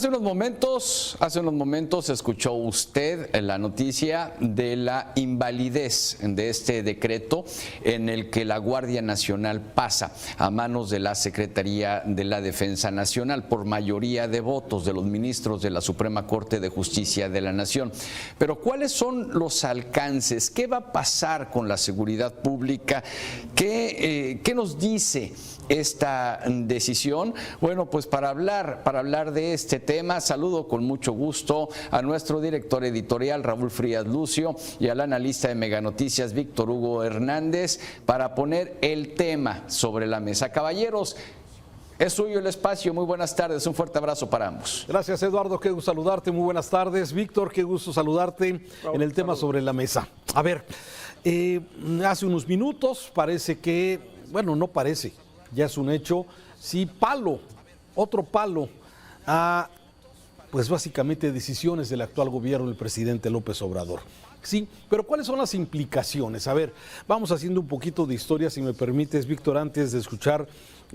Hace unos momentos escuchó usted la noticia de la invalidez de este decreto en el que la Guardia Nacional pasa a manos de la Secretaría de la Defensa Nacional por mayoría de votos de los ministros de la Suprema Corte de Justicia de la Nación. Pero ¿cuáles son los alcances? ¿Qué va a pasar con la seguridad pública? ¿Qué nos dice esta decisión? Bueno, pues para hablar de este tema, saludo con mucho gusto a nuestro director editorial Raúl Frías Lucio y al analista de Meganoticias Víctor Hugo Hernández para poner el tema sobre la mesa. Caballeros, es suyo el espacio. Muy buenas tardes, un fuerte abrazo para ambos. Gracias, Eduardo, qué gusto saludarte, muy buenas tardes. Víctor, qué gusto saludarte en el tema sobre la mesa. A ver, hace unos minutos parece que, bueno, no parece, ya es un hecho, sí, otro palo a, pues básicamente, decisiones del actual gobierno del presidente López Obrador. Sí, pero ¿cuáles son las implicaciones? A ver, vamos haciendo un poquito de historia, si me permites, Víctor, antes de escuchar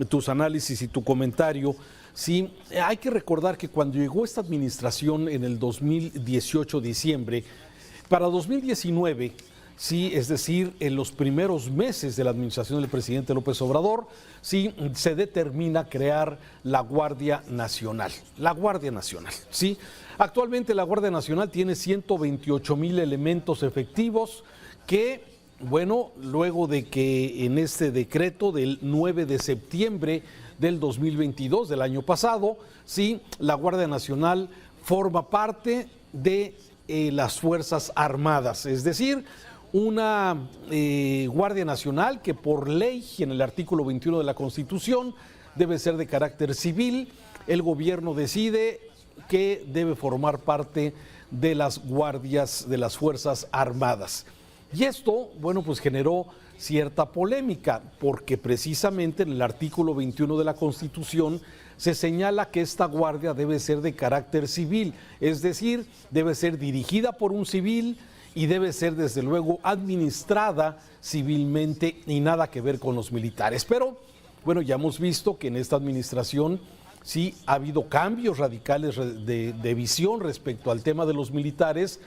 tus análisis y tu comentario. Sí, hay que recordar que cuando llegó esta administración en el 2018, diciembre, para 2019, sí, es decir, en los primeros meses de la administración del presidente López Obrador, sí, se determina crear la Guardia Nacional. La Guardia Nacional, sí. Actualmente la Guardia Nacional tiene 128,000 elementos efectivos que, bueno, luego de que en este decreto del 9 de septiembre del 2022, del año pasado, sí, la Guardia Nacional forma parte de las Fuerzas Armadas, es decir, una Guardia Nacional que por ley, en el artículo 21 de la Constitución, debe ser de carácter civil. El gobierno decide que debe formar parte de las guardias de las Fuerzas Armadas. Y esto, bueno, pues generó cierta polémica, porque precisamente en el artículo 21 de la Constitución se señala que esta guardia debe ser de carácter civil, es decir, debe ser dirigida por un civil y debe ser desde luego administrada civilmente y nada que ver con los militares. Pero bueno, ya hemos visto que en esta administración sí ha habido cambios radicales de visión respecto al tema de los militares,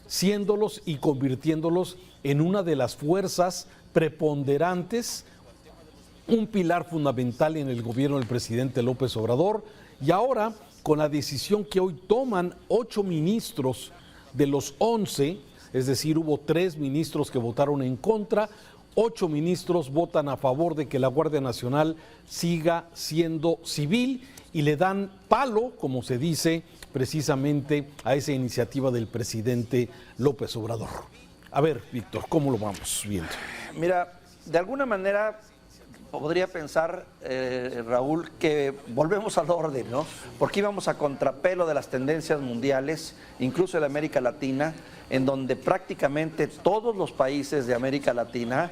siéndolos y convirtiéndolos en una de las fuerzas preponderantes, un pilar fundamental en el gobierno del presidente López Obrador. Y ahora, con la decisión que hoy toman 8 ministros de los 11, es decir, hubo 3 ministros que votaron en contra, 8 ministros votan a favor de que la Guardia Nacional siga siendo civil y le dan palo, como se dice, precisamente a esa iniciativa del presidente López Obrador. A ver, Víctor, ¿cómo lo vamos viendo? Mira, de alguna manera podría pensar, Raúl, que volvemos al orden, ¿no? Porque íbamos a contrapelo de las tendencias mundiales, incluso de América Latina, en donde prácticamente todos los países de América Latina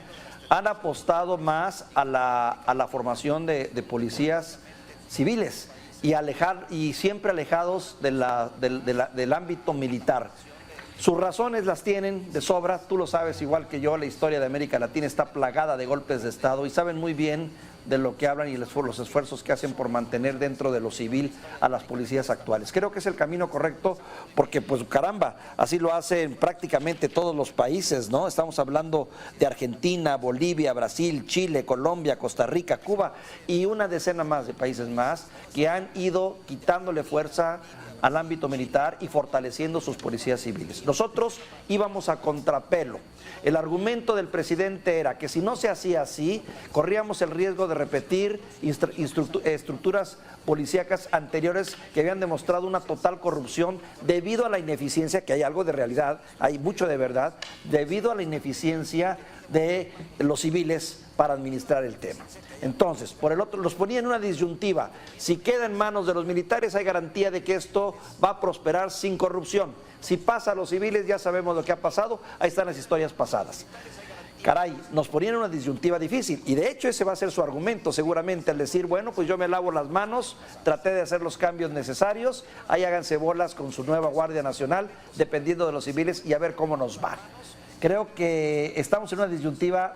han apostado más a la formación de policías civiles y siempre alejados del ámbito militar. Sus razones las tienen de sobra, tú lo sabes igual que yo, la historia de América Latina está plagada de golpes de Estado y saben muy bien de lo que hablan y los esfuerzos que hacen por mantener dentro de lo civil a las policías actuales. Creo que es el camino correcto porque, pues caramba, así lo hacen prácticamente todos los países, ¿no? Estamos hablando de Argentina, Bolivia, Brasil, Chile, Colombia, Costa Rica, Cuba y una decena más de países más que han ido quitándole fuerza al ámbito militar y fortaleciendo sus policías civiles. Nosotros íbamos a contrapelo. El argumento del presidente era que si no se hacía así, corríamos el riesgo de repetir estructuras policíacas anteriores que habían demostrado una total corrupción debido a la ineficiencia, que hay algo de realidad, hay mucho de verdad, debido a la ineficiencia de los civiles para administrar el tema. Entonces, por el otro, los ponía en una disyuntiva. Si queda en manos de los militares, hay garantía de que esto va a prosperar sin corrupción. Si pasa a los civiles, ya sabemos lo que ha pasado, ahí están las historias pasadas. Caray, nos ponían en una disyuntiva difícil y de hecho ese va a ser su argumento seguramente al decir, bueno, pues yo me lavo las manos, traté de hacer los cambios necesarios, ahí háganse bolas con su nueva Guardia Nacional, dependiendo de los civiles y a ver cómo nos va. Creo que estamos en una disyuntiva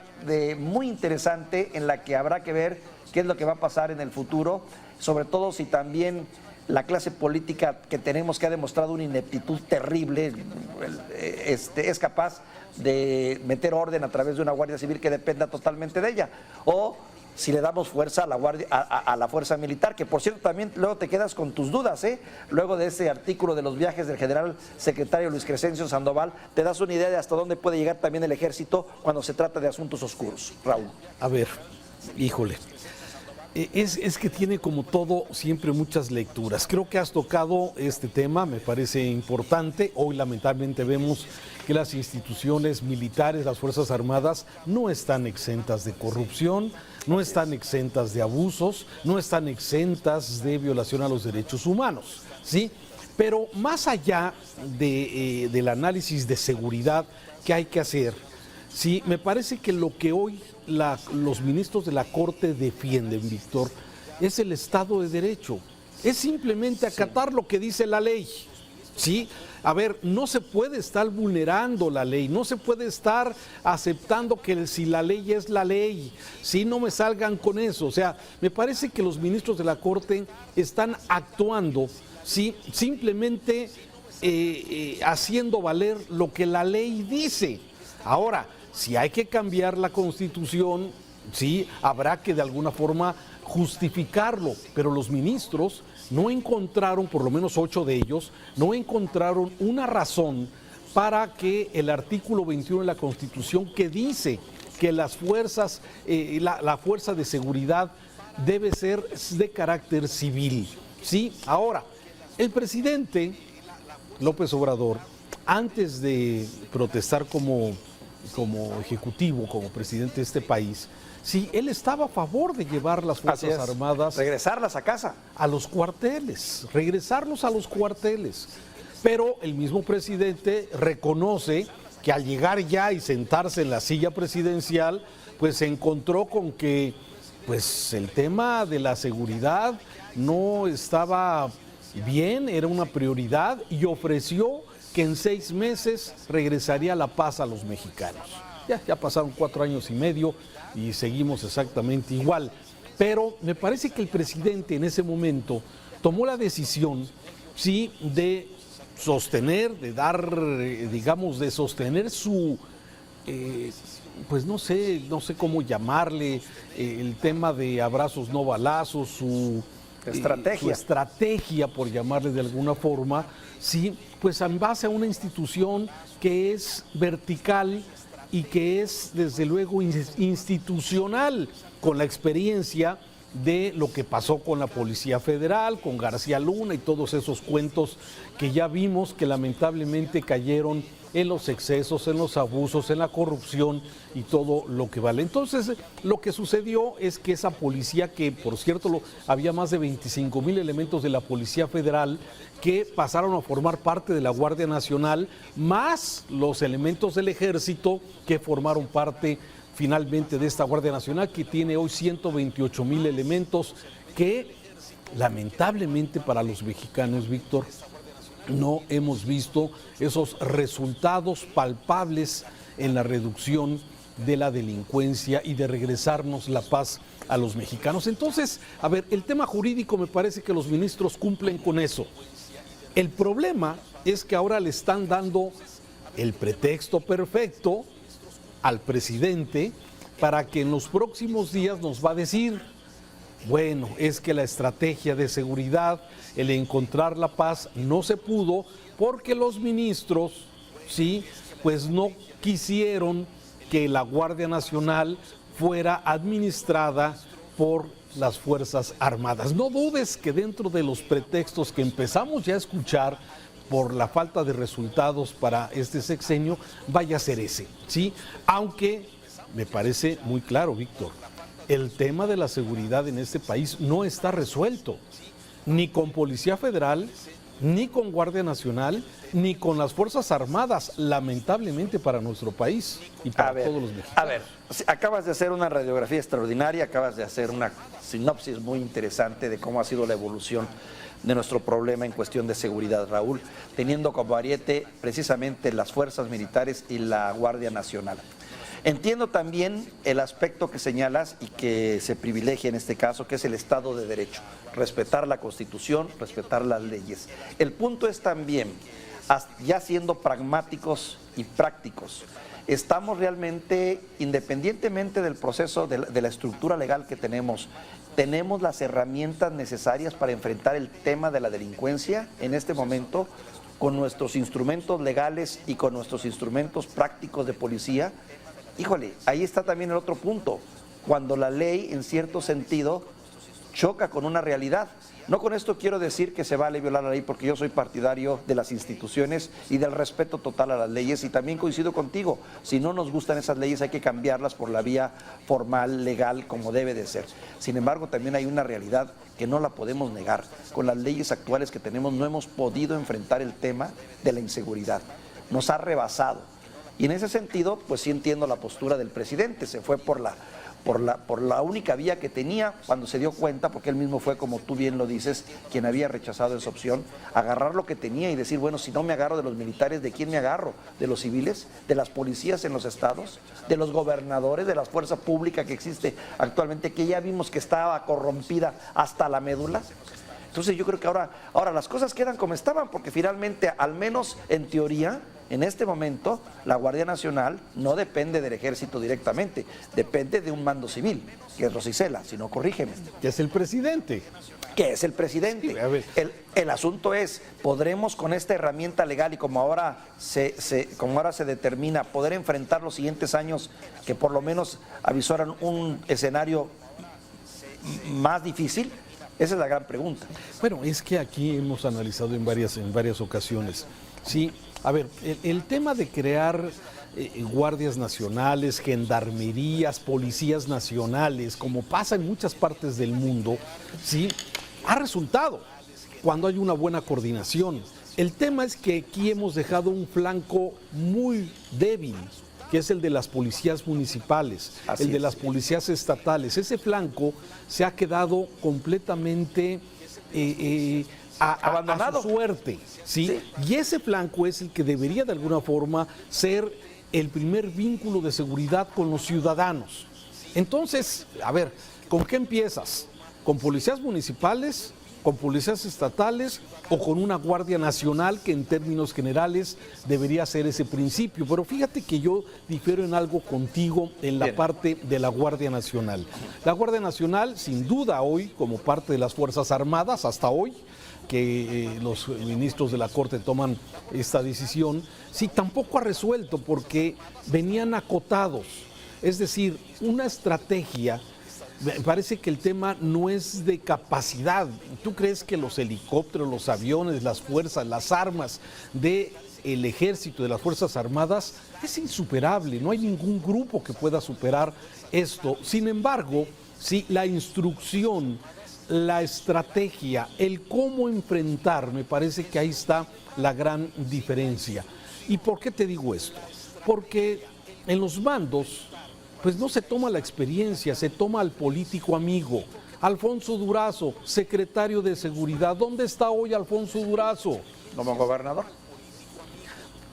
muy interesante en la que habrá que ver qué es lo que va a pasar en el futuro, sobre todo si también la clase política que tenemos, que ha demostrado una ineptitud terrible, es capaz de meter orden a través de una Guardia Civil que dependa totalmente de ella, o si le damos fuerza a la fuerza militar, que por cierto también luego te quedas con tus dudas, luego de ese artículo de los viajes del general secretario Luis Crescencio Sandoval, te das una idea de hasta dónde puede llegar también el ejército cuando se trata de asuntos oscuros. Raúl. A ver, híjole, es que tiene como todo siempre muchas lecturas. Creo que has tocado este tema, me parece importante. Hoy lamentablemente vemos que las instituciones militares, las Fuerzas Armadas, no están exentas de corrupción, no están exentas de abusos, no están exentas de violación a los derechos humanos, ¿sí? Pero más allá del análisis de seguridad que hay que hacer, sí, me parece que lo que hoy los ministros de la Corte defienden, Víctor, es el Estado de Derecho. Es simplemente acatar lo que dice la ley. ¿Sí? A ver, no se puede estar vulnerando la ley, no se puede estar aceptando que si la ley es la ley, ¿sí? No me salgan con eso. O sea, me parece que los ministros de la Corte están actuando, ¿sí? Simplemente haciendo valer lo que la ley dice. Ahora, si hay que cambiar la Constitución, sí, habrá que de alguna forma justificarlo, pero los ministros no encontraron, por lo menos 8 de ellos, no encontraron una razón para que el artículo 21 de la Constitución, que dice que las fuerzas, la fuerza de seguridad debe ser de carácter civil, ¿sí? Ahora, el presidente López Obrador, antes de protestar como ejecutivo, como presidente de este país, sí, él estaba a favor de llevar las Fuerzas Armadas, regresarlas a casa, a los cuarteles, regresarlos a los cuarteles. Pero el mismo presidente reconoce que al llegar ya y sentarse en la silla presidencial, pues se encontró con que pues el tema de la seguridad no estaba bien, era una prioridad, y ofreció que en 6 meses regresaría la paz a los mexicanos. Ya pasaron 4 años y medio y seguimos exactamente igual. Pero me parece que el presidente en ese momento tomó la decisión, sí, de sostener, de dar, digamos, de sostener su, pues no sé cómo llamarle, el tema de abrazos no balazos, su estrategia, por llamarle de alguna forma, sí, pues en base a una institución que es vertical y que es desde luego institucional, con la experiencia de lo que pasó con la Policía Federal, con García Luna y todos esos cuentos que ya vimos que lamentablemente cayeron en los excesos, en los abusos, en la corrupción y todo lo que vale. Entonces, lo que sucedió es que esa policía, que por cierto había más de 25,000 elementos de la Policía Federal que pasaron a formar parte de la Guardia Nacional, más los elementos del Ejército que formaron parte finalmente de esta Guardia Nacional, que tiene hoy 128,000 elementos, que lamentablemente para los mexicanos, Víctor, no hemos visto esos resultados palpables en la reducción de la delincuencia y de regresarnos la paz a los mexicanos. Entonces, a ver, el tema jurídico me parece que los ministros cumplen con eso. El problema es que ahora le están dando el pretexto perfecto al presidente para que en los próximos días nos va a decir, bueno, es que la estrategia de seguridad, el encontrar la paz, no se pudo porque los ministros, sí, pues no quisieron que la Guardia Nacional fuera administrada por las Fuerzas Armadas. No dudes que dentro de los pretextos que empezamos ya a escuchar por la falta de resultados para este sexenio, vaya a ser ese, ¿sí? Aunque me parece muy claro, Víctor, el tema de la seguridad en este país no está resuelto, ni con Policía Federal, ni con Guardia Nacional, ni con las Fuerzas Armadas, lamentablemente para nuestro país y para todos los mexicanos. A ver, acabas de hacer una radiografía extraordinaria, acabas de hacer una sinopsis muy interesante de cómo ha sido la evolución de nuestro problema en cuestión de seguridad, Raúl, teniendo como ariete precisamente las fuerzas militares y la Guardia Nacional. Entiendo también el aspecto que señalas y que se privilegia en este caso, que es el Estado de Derecho, respetar la Constitución, respetar las leyes. El punto es también, ya siendo pragmáticos y prácticos, estamos realmente, independientemente del proceso, de la estructura legal que tenemos las herramientas necesarias para enfrentar el tema de la delincuencia en este momento, con nuestros instrumentos legales y con nuestros instrumentos prácticos de policía. Híjole, ahí está también el otro punto, cuando la ley en cierto sentido choca con una realidad. No con esto quiero decir que se vale violar la ley, porque yo soy partidario de las instituciones y del respeto total a las leyes, y también coincido contigo, si no nos gustan esas leyes hay que cambiarlas por la vía formal, legal, como debe de ser. Sin embargo, también hay una realidad que no la podemos negar. Con las leyes actuales que tenemos no hemos podido enfrentar el tema de la inseguridad. Nos ha rebasado. Y en ese sentido, pues sí entiendo la postura del presidente, se fue por la única vía que tenía cuando se dio cuenta, porque él mismo fue, como tú bien lo dices, quien había rechazado esa opción, agarrar lo que tenía y decir, bueno, si no me agarro de los militares, ¿de quién me agarro? ¿De los civiles? ¿De las policías en los estados? ¿De los gobernadores? ¿De la fuerza pública que existe actualmente, que ya vimos que estaba corrompida hasta la médula? Entonces yo creo que ahora las cosas quedan como estaban, porque finalmente, al menos en teoría, en este momento, la Guardia Nacional no depende del Ejército directamente, depende de un mando civil, que es Rosicela, si no, corrígeme. Que es el presidente. Que es el presidente. Sí, a ver. El asunto es, ¿podremos con esta herramienta legal y como ahora se determina, poder enfrentar los siguientes años que por lo menos avisoran un escenario más difícil? Esa es la gran pregunta. Bueno, es que aquí hemos analizado en varias ocasiones. Sí, a ver, el tema de crear guardias nacionales, gendarmerías, policías nacionales, como pasa en muchas partes del mundo, sí, ha resultado cuando hay una buena coordinación. El tema es que aquí hemos dejado un flanco muy débil, que es el de las policías municipales, el de las policías estatales. Ese flanco se ha quedado completamente abandonado a su suerte, ¿sí? Y ese flanco es el que debería de alguna forma ser el primer vínculo de seguridad con los ciudadanos. Entonces, a ver, ¿con qué empiezas? ¿Con policías municipales? ¿Con policías estatales o con una Guardia Nacional, que en términos generales debería ser ese principio? Pero fíjate que yo difiero en algo contigo en la parte de la Guardia Nacional. La Guardia Nacional, sin duda hoy, como parte de las Fuerzas Armadas, hasta hoy, que los ministros de la Corte toman esta decisión, sí, tampoco ha resuelto porque venían acotados. Es decir, una estrategia. Me parece que el tema no es de capacidad. ¿Tú crees que los helicópteros, los aviones, las fuerzas, las armas del ejército, de las Fuerzas Armadas, es insuperable? No hay ningún grupo que pueda superar esto. Sin embargo, sí, la instrucción, la estrategia, el cómo enfrentar, me parece que ahí está la gran diferencia. ¿Y por qué te digo esto? Porque en los mandos, pues no se toma la experiencia, se toma al político amigo. Alfonso Durazo, secretario de Seguridad. ¿Dónde está hoy Alfonso Durazo? Como gobernador.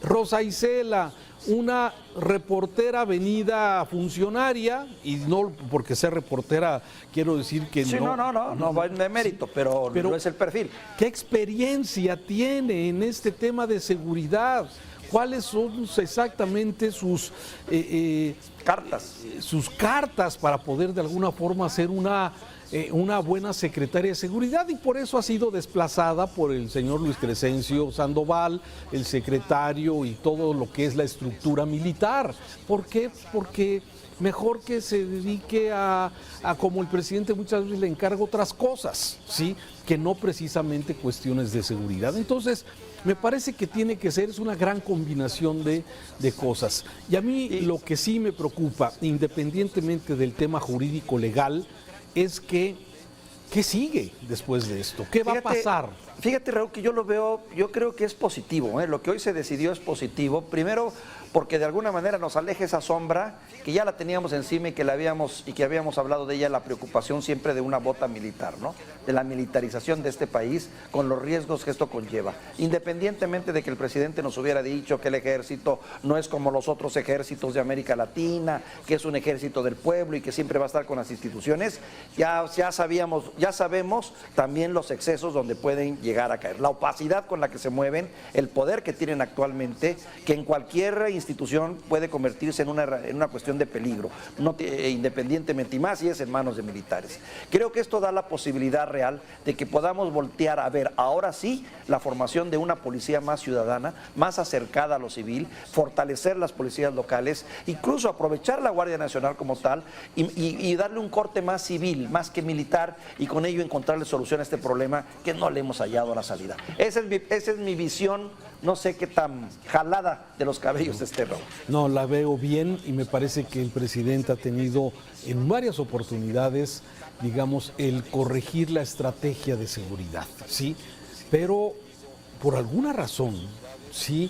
Rosa Isela, una reportera venida funcionaria, y no porque sea reportera quiero decir que sí, no va en mérito, pero no es el perfil. ¿Qué experiencia tiene en este tema de seguridad? ¿Cuáles son exactamente sus cartas para poder de alguna forma hacer una buena secretaria de seguridad? Y por eso ha sido desplazada por el señor Luis Crescencio Sandoval, el secretario y todo lo que es la estructura militar. ¿Por qué? Porque mejor que se dedique a como el presidente muchas veces le encarga otras cosas, ¿sí? Que no precisamente cuestiones de seguridad. Entonces, me parece que tiene que ser, es una gran combinación de cosas. Y a mí lo que sí me preocupa, independientemente del tema jurídico legal, es que, ¿qué sigue después de esto? ¿Qué va a pasar? Fíjate, Raúl, que yo creo que es positivo, ¿eh? Lo que hoy se decidió es positivo. Primero, porque de alguna manera nos aleje esa sombra que ya la teníamos encima y que habíamos hablado de ella, la preocupación siempre de una bota militar, ¿no? De la militarización de este país con los riesgos que esto conlleva. Independientemente de que el presidente nos hubiera dicho que el ejército no es como los otros ejércitos de América Latina, que es un ejército del pueblo y que siempre va a estar con las instituciones, ya sabemos también los excesos donde pueden llegar a caer, la opacidad con la que se mueven, el poder que tienen actualmente, que en cualquier institución puede convertirse en una cuestión de peligro, independientemente, y más si es en manos de militares. Creo que esto da la posibilidad real de que podamos voltear a ver ahora sí la formación de una policía más ciudadana, más acercada a lo civil, fortalecer las policías locales, incluso aprovechar la Guardia Nacional como tal y darle un corte más civil, más que militar, y con ello encontrarle solución a este problema que no le hemos hallado la salida. Esa es mi visión, no sé qué tan jalada de los cabellos esté, Raúl. No, la veo bien y me parece que el presidente ha tenido en varias oportunidades, digamos, el corregir la estrategia de seguridad, ¿sí? Pero por alguna razón, ¿sí?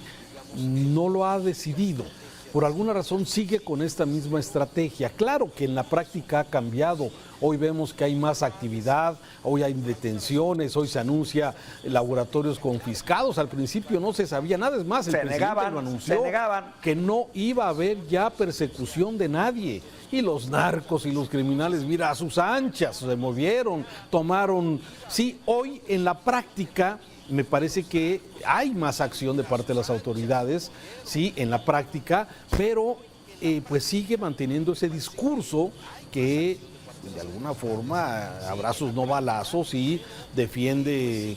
No lo ha decidido. Por alguna razón sigue con esta misma estrategia. Claro que en la práctica ha cambiado. Hoy vemos que hay más actividad, hoy hay detenciones, hoy se anuncia laboratorios confiscados. Al principio no se sabía nada, es más, el presidente lo anunció que no iba a haber ya persecución de nadie. Y los narcos y los criminales, mira, a sus anchas se movieron, tomaron. Sí, hoy en la práctica me parece que hay más acción de parte de las autoridades, sí, en la práctica, pero pues sigue manteniendo ese discurso que de alguna forma, abrazos no balazos, y defiende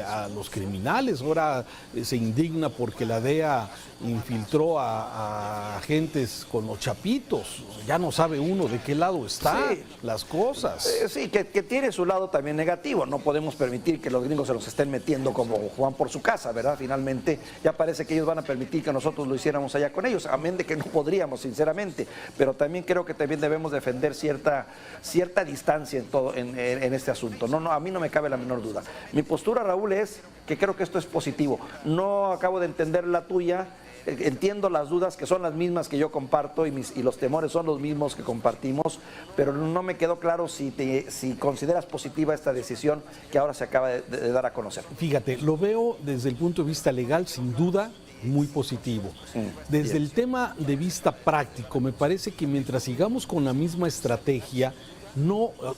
a los criminales. Ahora se indigna porque la DEA infiltró a agentes con los chapitos. Ya no sabe uno de qué lado están las cosas. Sí, que tiene su lado también negativo. No podemos permitir que los gringos se los estén metiendo como Juan por su casa, ¿verdad? Finalmente ya parece que ellos van a permitir que nosotros lo hiciéramos allá con ellos, amén de que no podríamos, sinceramente. Pero también creo que también debemos defender cierta distancia en este asunto. No, a mí no me cabe la menor duda. Mi postura, Raúl, es que creo que esto es positivo. No acabo de entender la tuya. Entiendo las dudas, que son las mismas que yo comparto, y los temores son los mismos que compartimos, pero no me quedó claro si consideras positiva esta decisión que ahora se acaba de dar a conocer. Fíjate, lo veo desde el punto de vista legal, sin duda, muy positivo. Desde el tema de vista práctico, me parece que mientras sigamos con la misma estrategia,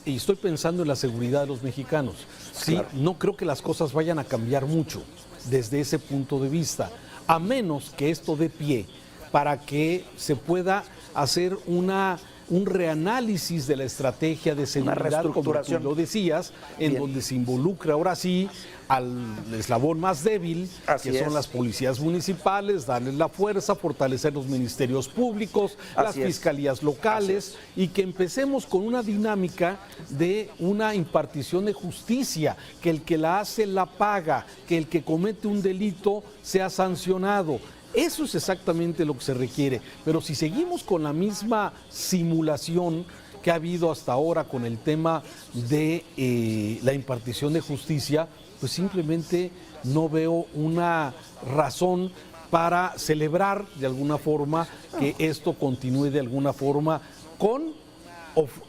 y estoy pensando en la seguridad de los mexicanos, ¿sí? Claro. No creo que las cosas vayan a cambiar mucho desde ese punto de vista, a menos que esto dé pie para que se pueda hacer un reanálisis de la estrategia de seguridad, como tú lo decías, en donde se involucra ahora sí al eslabón más débil, que son las policías municipales, darles la fuerza, fortalecer los ministerios públicos, las fiscalías locales, y que empecemos con una dinámica de una impartición de justicia, que el que la hace la paga, que el que comete un delito sea sancionado. Eso es exactamente lo que se requiere, pero si seguimos con la misma simulación que ha habido hasta ahora con el tema de la impartición de justicia, pues simplemente no veo una razón para celebrar de alguna forma que esto continúe de alguna forma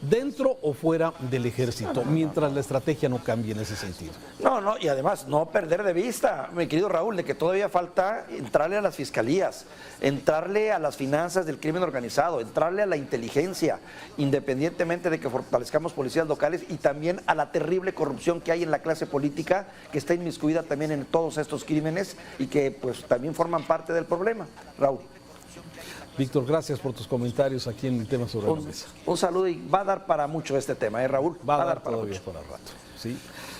dentro o fuera del ejército, mientras la estrategia no cambie en ese sentido. No, y además no perder de vista, mi querido Raúl, de que todavía falta entrarle a las fiscalías, entrarle a las finanzas del crimen organizado, entrarle a la inteligencia, independientemente de que fortalezcamos policías locales, y también a la terrible corrupción que hay en la clase política, que está inmiscuida también en todos estos crímenes y que pues también forman parte del problema, Raúl. Víctor, gracias por tus comentarios aquí en el tema sobre la mesa. Un saludo, y va a dar para mucho este tema, Raúl? Va a dar todavía para rato. ¿Sí?